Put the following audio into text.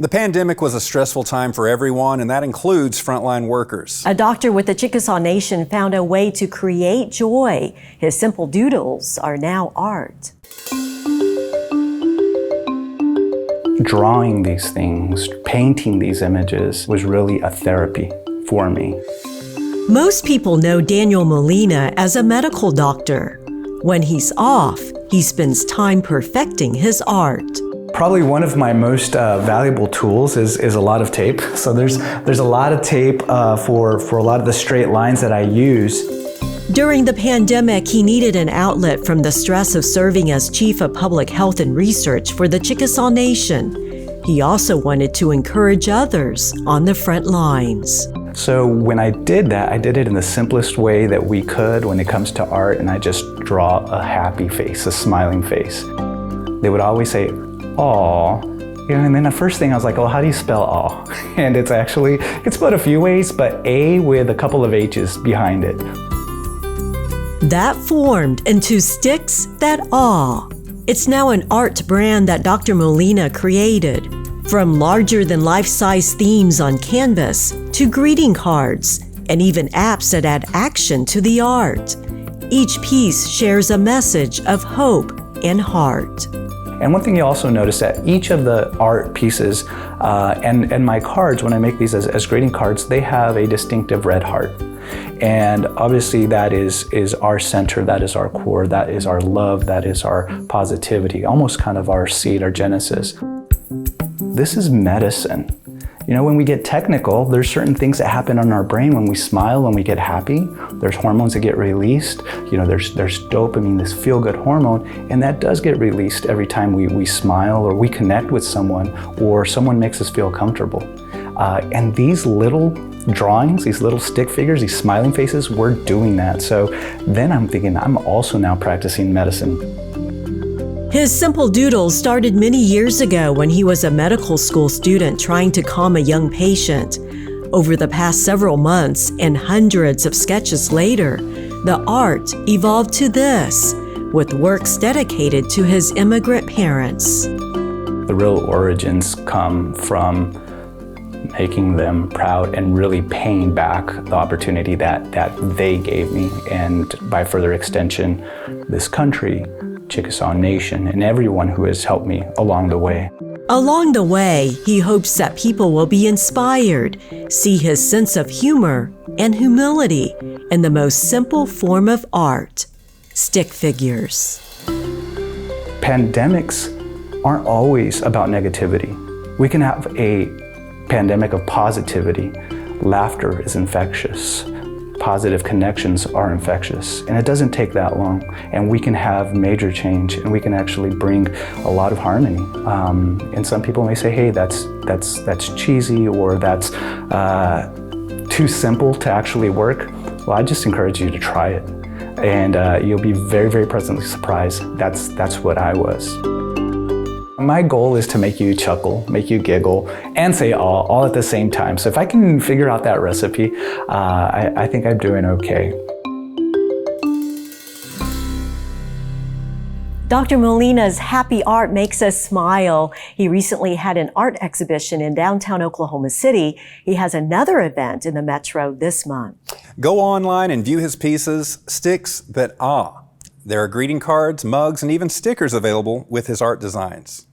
The pandemic was a stressful time for everyone, and that includes frontline workers. A doctor with the Chickasaw Nation found a way to create joy. His simple doodles are now art. Drawing these things, painting these images was really a therapy for me. Most people know Daniel Molina as a medical doctor. When he's off, he spends time perfecting his art. Probably one of my most valuable tools is a lot of tape. So there's a lot of tape for a lot of the straight lines that I use. During the pandemic, he needed an outlet from the stress of serving as Chief of Public Health and Research for the Chickasaw Nation. He also wanted to encourage others on the front lines. So when I did that, I did it in the simplest way that we could when it comes to art, and I just draw a happy face, a smiling face. They would always say, "Aw." And then the first thing I was like, "Oh, how do you spell aw?" And it's spelled a few ways, but A with a couple of H's behind it. That formed into Sticks That Awe. It's now an art brand that Dr. Molina created. From larger-than-life-size themes on canvas to greeting cards and even apps that add action to the art. Each piece shares a message of hope and heart. And one thing you also notice that each of the art pieces and my cards, when I make these as greeting cards, they have a distinctive red heart. And obviously that is our center, that is our core, that is our love, that is our positivity, almost kind of our seed, our genesis. This is medicine. You know, when we get technical, there's certain things that happen in our brain when we smile, when we get happy. There's hormones that get released. You know, there's dopamine, this feel-good hormone, and that does get released every time we smile or we connect with someone or someone makes us feel comfortable. And these little drawings, these little stick figures, these smiling faces, we're doing that. So then I'm thinking, I'm also now practicing medicine. His simple doodles started many years ago when he was a medical school student trying to calm a young patient. Over the past several months and hundreds of sketches later, the art evolved to this, with works dedicated to his immigrant parents. The real origins come from making them proud and really paying back the opportunity that they gave me, and by further extension, this country, Chickasaw Nation, and everyone who has helped me along the way. Along the way, he hopes that people will be inspired, see his sense of humor and humility in the most simple form of art, stick figures. Pandemics aren't always about negativity. We can have a pandemic of positivity. Laughter is infectious. Positive connections are infectious, and it doesn't take that long, and we can have major change, and we can actually bring a lot of harmony. And some people may say, "Hey, that's cheesy," or "That's too simple to actually work." Well, I just encourage you to try it, and you'll be very, very pleasantly surprised. That's what I was. My goal is to make you chuckle, make you giggle, and say "aw" all at the same time. So if I can figure out that recipe, I think I'm doing okay. Dr. Molina's happy art makes us smile. He recently had an art exhibition in downtown Oklahoma City. He has another event in the Metro this month. Go online and view his pieces, Sticks That Awe. There are greeting cards, mugs, and even stickers available with his art designs.